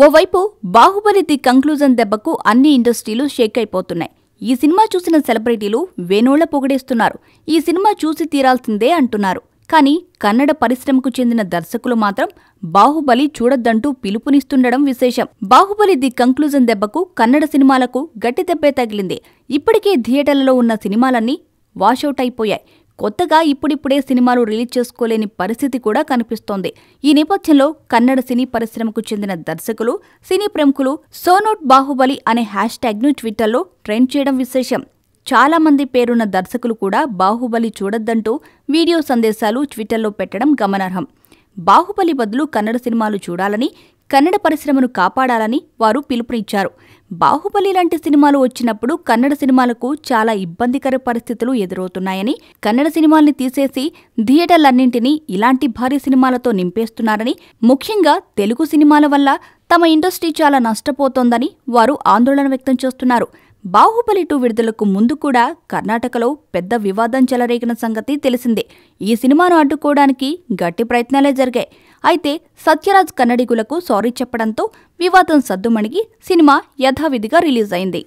ఓవైపు Baahubali the conclusion దెబ్బకు అన్ని ఇండస్ట్రీలు షేక్ అయిపోతున్నాయి. ఈ సినిమా చూసిన సెలబ్రిటీలు వేనోళ్ల పొగిడేస్తున్నారు. ఈ సినిమా చూసి తీరాల్సిందే అంటున్నారు. కానీ కన్నడ పరిశ్రమకు చెందిన దర్శకులు మాత్రం బాహుబలి చూడొద్దంటూ పిలుపునిస్తుండడం విశేషం. బాహుబలి ది కంక్లూజన్ దెబ్బకు కన్నడ సినిమాలకు గట్టి దెబ్బే తగిలింది. ఇప్పటికే థియేటర్లలో ఉన్న సినిమాలన్నీ వాషౌట్ అయిపోయాయి. కొత్తగా ఇప్పుడిప్పుడే సినిమాలు రిలీజ్ చేసుకోలేని పరిస్థితి కూడా కనిపిస్తోంది. ఈ నేపథ్యంలో కన్నడ సినీ పరిశ్రమకు చెందిన దర్శకులు, సినీ ప్రముఖులు సోనోట్ బాహుబలి అనే హ్యాష్ట్యాగ్ను ట్విట్టర్లో ట్రెండ్ చేయడం విశేషం. చాలా మంది పేరున్న దర్శకులు కూడా బాహుబలి చూడొద్దంటూ వీడియో సందేశాలు ట్విట్టర్లో పెట్టడం గమనార్హం. బాహుబలి బదులు కన్నడ సినిమాలు చూడాలని, కన్నడ పరిశ్రమను కాపాడాలని వారు పిలుపునిచ్చారు. బాహుబలి లాంటి సినిమాలు వచ్చినప్పుడు కన్నడ సినిమాలకు చాలా ఇబ్బందికర పరిస్థితులు ఎదురవుతున్నాయని, కన్నడ సినిమాల్ని తీసేసి థియేటర్లన్నింటినీ ఇలాంటి భారీ సినిమాలతో నింపేస్తున్నారని, ముఖ్యంగా తెలుగు సినిమాల వల్ల తమ ఇండస్ట్రీ చాలా నష్టపోతోందని వారు ఆందోళన వ్యక్తం చేస్తున్నారు. బాహుబలి 2 విడుదలకు ముందు కూడా కర్ణాటకలో పెద్ద వివాదం చెలరేగిన సంగతి తెలిసిందే. ఈ సినిమాను అడ్డుకోవడానికి గట్టి ప్రయత్నాలే జరిగాయి. అయితే సత్యరాజ్ కన్నడిగులకు సారీ చెప్పడంతో వివాదం సద్దుమణిగి సినిమా యథావిధిగా రిలీజ్ అయింది.